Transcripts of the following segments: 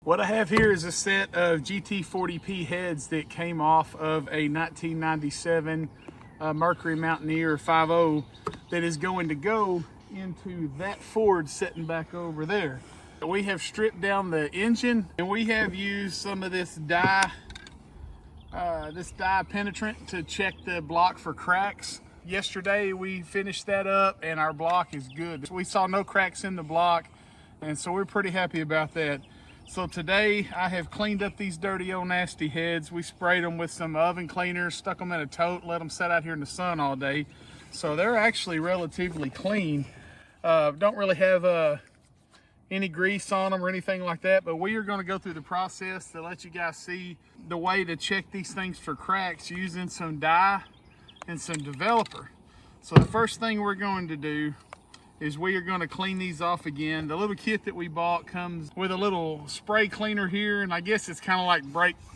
What I have here is a set of GT40P heads that came off of a 1997 Mercury Mountaineer 5.0 that is going to go into that Ford sitting back over there. We have stripped down the engine and we have used some of this dye penetrant to check the block for cracks. Yesterday we finished that up and our block is good. We saw no cracks in the block, and so we're pretty happy about that. So today I have cleaned up these dirty old nasty heads. We sprayed them with some oven cleaner, stuck them in a tote, let them sit out here in the sun all day. So they're actually relatively clean. Don't really have any grease on them or anything like that, but we are going to go through the process to let you guys see the way to check these things for cracks using some dye and some developer. So the first thing we're going to do is we are going to clean these off again. The little kit that we bought comes with a little spray cleaner here, and I guess it's kind of like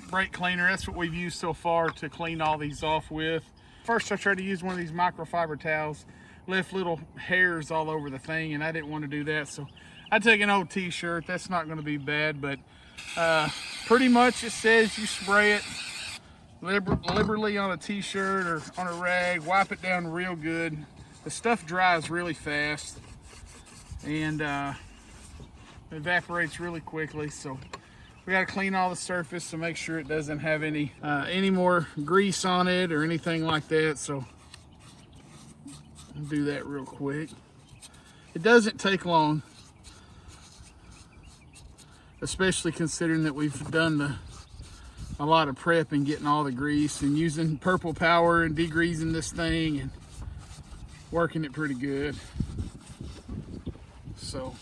brake cleaner. That's what we've used so far to clean all these off with. First I tried to use one of these microfiber towels, left little hairs all over the thing, and I didn't want to do that, so I take an old t-shirt. That's not going to be bad, but pretty much it says you spray it liberally on a t-shirt or on a rag, wipe it down real good. The stuff dries really fast and evaporates really quickly, so we got to clean all the surface to make sure it doesn't have any more grease on it or anything like that. So I'll do that real quick. It doesn't take long, especially considering that we've done a lot of prep and getting all the grease and using purple power and degreasing this thing and working it pretty good. So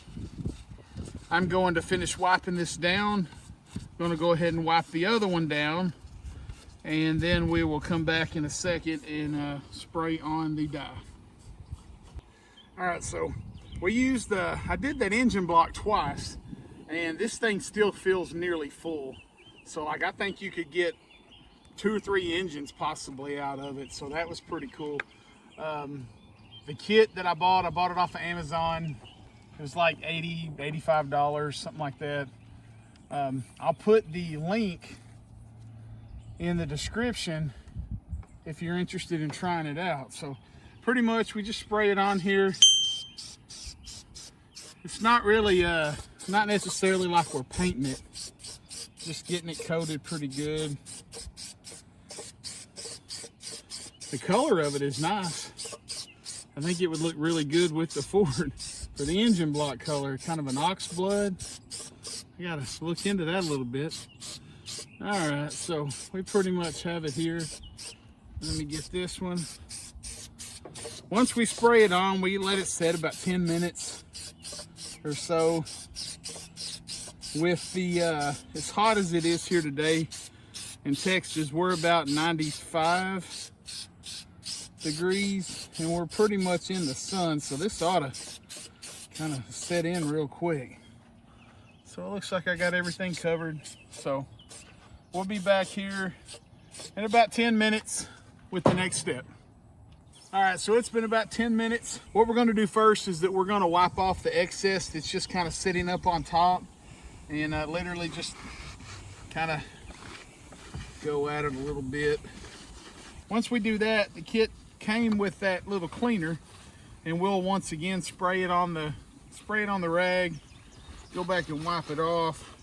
I'm going to finish wiping this down. I'm going to go ahead and wipe the other one down, and then we will come back in a second and spray on the dye. All right, so we used I did that engine block twice, and this thing still feels nearly full. So like I think you could get 2 or 3 engines possibly out of it. So that was pretty cool. The kit that I bought it off of Amazon. It was like $80, $85, something like that. I'll put the link in the description if you're interested in trying it out. So pretty much we just spray it on here. It's not really, not necessarily like we're painting it. Just getting it coated pretty good. The color of it is nice. I think it would look really good with the Ford for the engine block color, kind of an ox blood. I gotta look into that a little bit. All right, so we pretty much have it here. Let me get this one. Once we spray it on, we let it set about 10 minutes or so. With the, as hot as it is here today in Texas, we're about 95 degrees and we're pretty much in the sun, so this ought to kind of set in real quick. So it looks like I got everything covered, so we'll be back here in about 10 minutes with the next step. All right, so it's been about 10 minutes. What we're going to do first is that we're going to wipe off the excess that's just kind of sitting up on top, and literally just kind of go at it a little bit. Once we do that, the kit came with that little cleaner, and we'll once again spray it on the rag, go back and wipe it off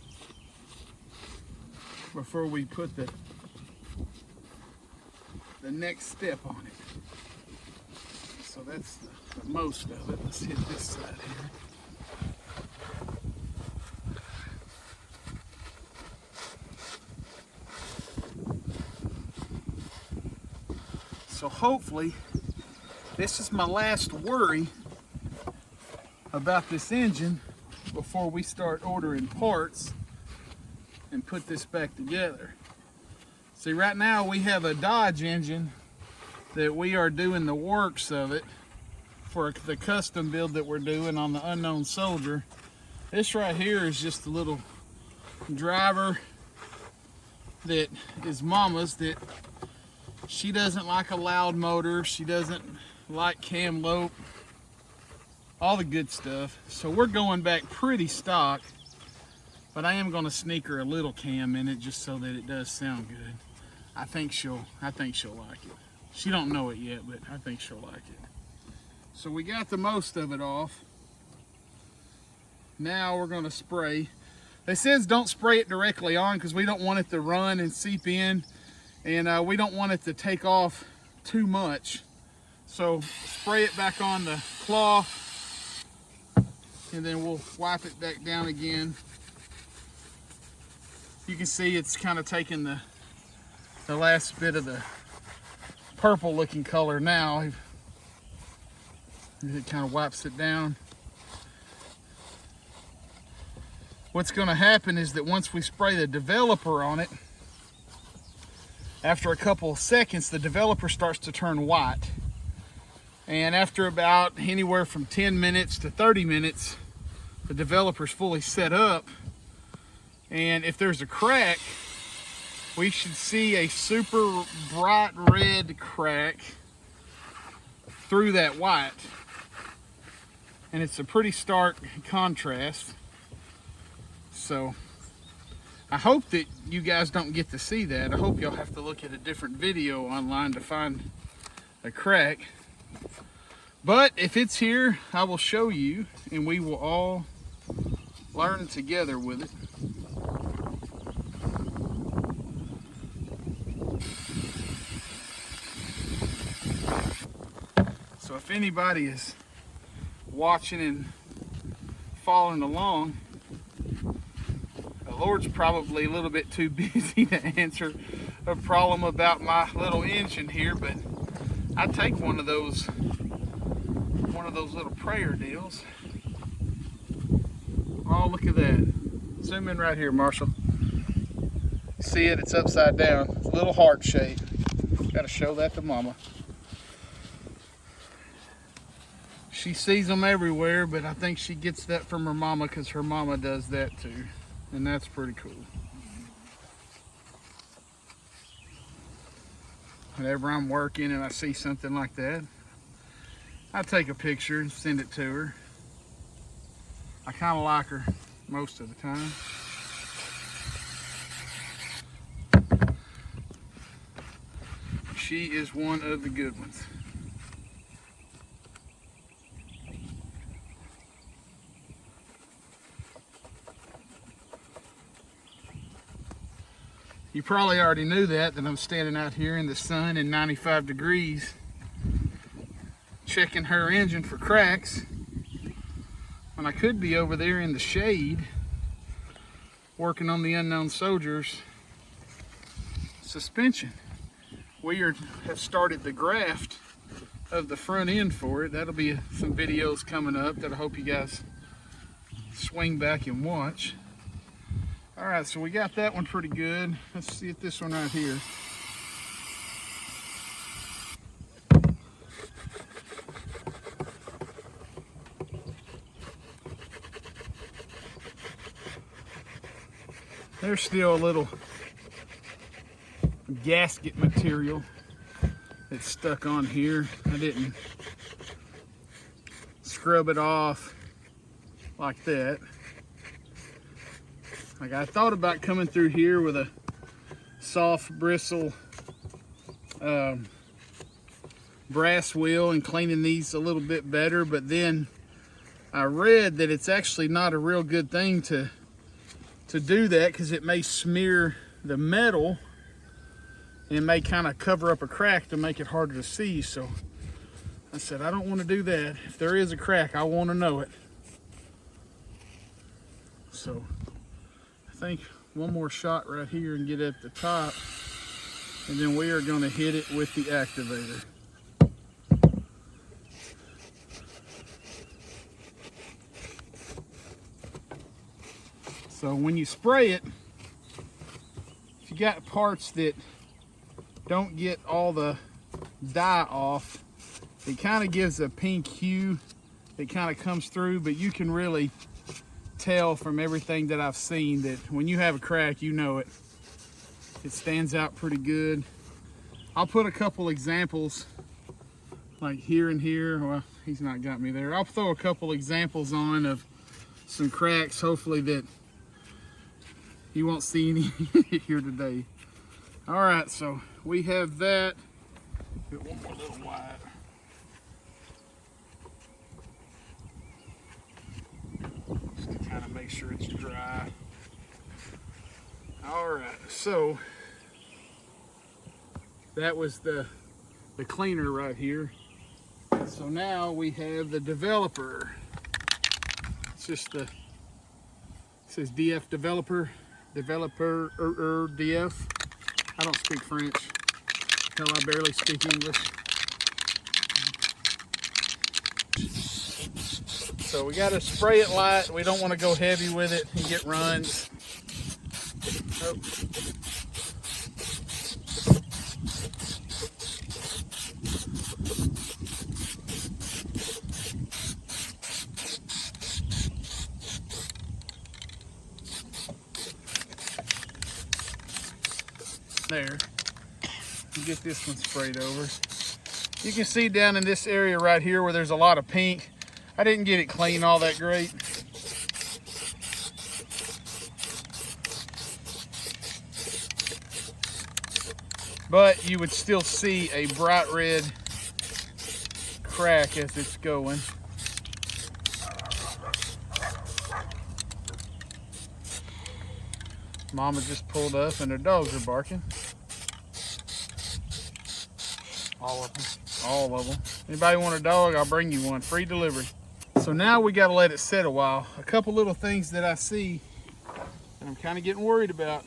before we put the next step on it. So that's the most of it. Let's hit this side here. So hopefully, this is my last worry about this engine before we start ordering parts and put this back together. See, right now we have a Dodge engine that we are doing the works of it for the custom build that we're doing on the Unknown Soldier. This right here is just a little driver that is Mama's, that she doesn't like a loud motor, she doesn't like cam lope, all the good stuff. So we're going back pretty stock But I am gonna sneak her a little cam in it just so that it does sound good. I think she'll like it. She don't know it yet, but I think she'll like it. So we got the most of it off. Now we're gonna spray. It says don't spray it directly on because we don't want it to run and seep in, and we don't want it to take off too much. So spray it back on the cloth, and then we'll wipe it back down again. You can see it's kind of taking the last bit of the purple looking color now. It kind of wipes it down. What's going to happen is that once we spray the developer on it, after a couple of seconds, the developer starts to turn white. And after about anywhere from 10 minutes to 30 minutes, the developer's fully set up. And if there's a crack, we should see a super bright red crack through that white. And it's a pretty stark contrast. So I hope that you guys don't get to see that. I hope y'all have to look at a different video online to find a crack. But if it's here, I will show you, and we will all learn together with it. So if anybody is watching and following along, the Lord's probably a little bit too busy to answer a problem about my little engine here, but I take one of those little prayer deals. Oh, look at that. Zoom in right here, Marshall. See it? It's upside down. It's a little heart shape. Got to show that to Mama. She sees them everywhere, but I think she gets that from her mama because her mama does that too. And that's pretty cool. Whenever I'm working and I see something like that, I take a picture and send it to her. I kind of like her most of the time. She is one of the good ones. You probably already knew that I'm standing out here in the sun in 95 degrees checking her engine for cracks when I could be over there in the shade working on the Unknown Soldier's suspension. We have started the graft of the front end for it. That'll be some videos coming up that I hope you guys swing back and watch. All right, so we got that one pretty good. Let's see if this one right here. There's still a little gasket material that's stuck on here. I didn't scrub it off like that. Like I thought about coming through here with a soft bristle brass wheel and cleaning these a little bit better, but then I read that it's actually not a real good thing to do that because it may smear the metal and it may kind of cover up a crack to make it harder to see. So I said, I don't want to do that. If there is a crack, I want to know it. So I think one more shot right here and get at the top, and then we are going to hit it with the activator. So when you spray it, if you got parts that don't get all the dye off, it kind of gives a pink hue that kind of comes through, but you can really tell from everything that I've seen that when you have a crack, you know it. It stands out pretty good. I'll put a couple examples like here and here. Well, he's not got me there. I'll throw a couple examples on of some cracks, hopefully that You won't see any here today. All right, so we have that. Get one more little wide. Just to kind of make sure it's dry. All right, so that was the cleaner right here. So now we have the developer. It's just the, it says DF developer DF. I don't speak French. Hell, I barely speak English. So we got to spray it light. We don't want to go heavy with it and get runs. Oh. There. Get this one sprayed over. You can see down in this area right here where there's a lot of pink. I didn't get it clean all that great. But you would still see a bright red crack as it's going. Mama just pulled up and her dogs are barking. All of them. All of them. Anybody want a dog, I'll bring you one. Free delivery. So now we got to let it sit a while. A couple little things that I see that I'm kind of getting worried about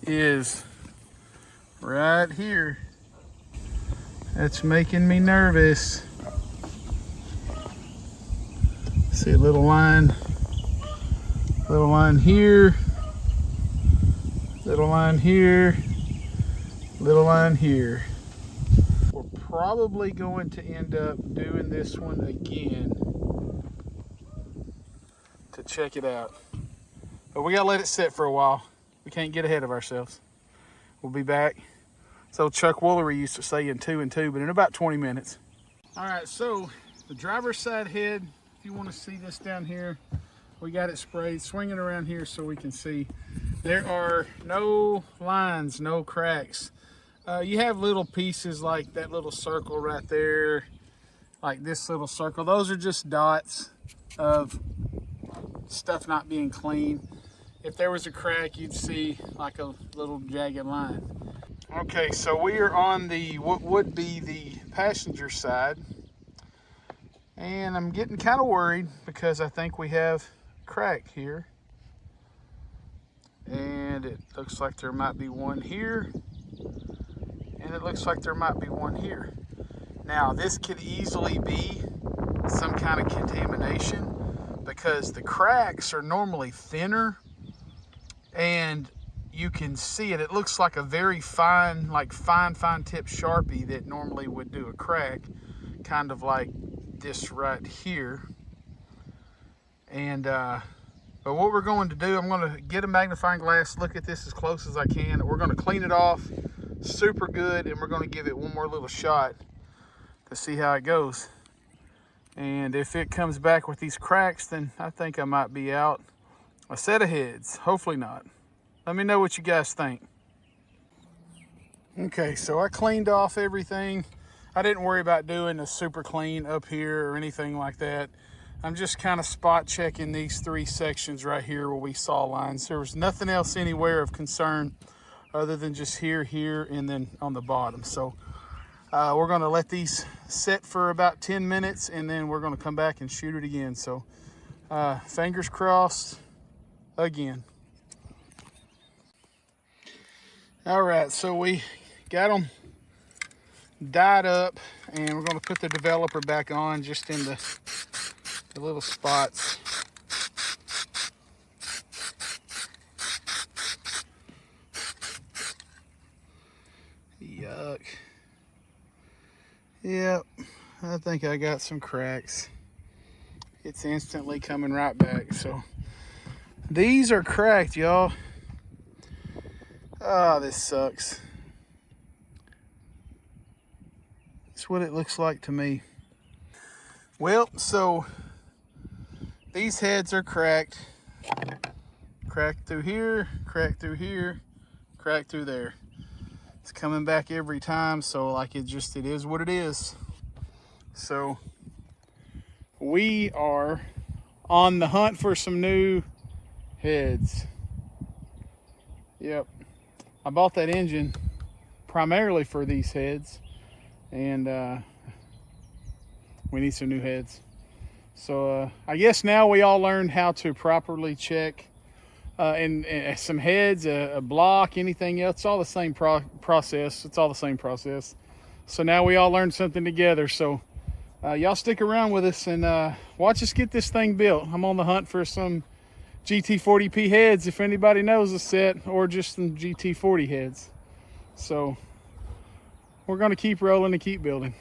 is right here. That's making me nervous. See a little line here, little line here, little line here. We're probably going to end up doing this one again to check it out. But we gotta let it sit for a while. We can't get ahead of ourselves. We'll be back. So Chuck Woolery used to say in 2 and 2, but in about 20 minutes. All right, so the driver's side head, if you want to see this down here, we got it sprayed. Swing it around here so we can see. There are no lines, no cracks. You have little pieces like that little circle right there, like this little circle. Those are just dots of stuff not being clean. If there was a crack, you'd see like a little jagged line. Okay, so we are on the what would be the passenger side, and I'm getting kind of worried because I think we have a crack here, and it looks like there might be one here, and it looks like there might be one here. Now this could easily be some kind of contamination because the cracks are normally thinner and you can see it. It looks like a very fine, like fine tip Sharpie that normally would do a crack, kind of like this right here. And but what we're going to do, I'm going to get a magnifying glass, look at this as close as I can. We're going to clean it off super good, and we're going to give it one more little shot to see how it goes. And if it comes back with these cracks, then I think I might be out a set of heads. Hopefully not. Let me know what you guys think. Okay, so I cleaned off everything. I didn't worry about doing a super clean up here or anything like that. I'm just kind of spot checking these 3 sections right here where we saw lines. There was nothing else anywhere of concern other than just here, and then on the bottom. So we're gonna let these sit for about 10 minutes, and then we're gonna come back and shoot it again. So fingers crossed again. All right, so we got them dyed up, and we're going to put the developer back on just in the little spots. Yuck. Yep, I think I got some cracks. It's instantly coming right back. So these are cracked, y'all. Ah, this sucks. That's what it looks like to me. Well, so these heads are cracked. Crack through here, crack through here, crack through there. It's coming back every time, so like it is what it is. So we are on the hunt for some new heads. Yep, I bought that engine primarily for these heads, and we need some new heads. So I guess now we all learned how to properly check and some heads, a block, anything else. It's all the same process. It's all the same process. So now we all learned something together. So y'all stick around with us and watch us get this thing built. I'm on the hunt for some GT40P heads, if anybody knows a set, or just some GT40 heads. So we're going to keep rolling and keep building.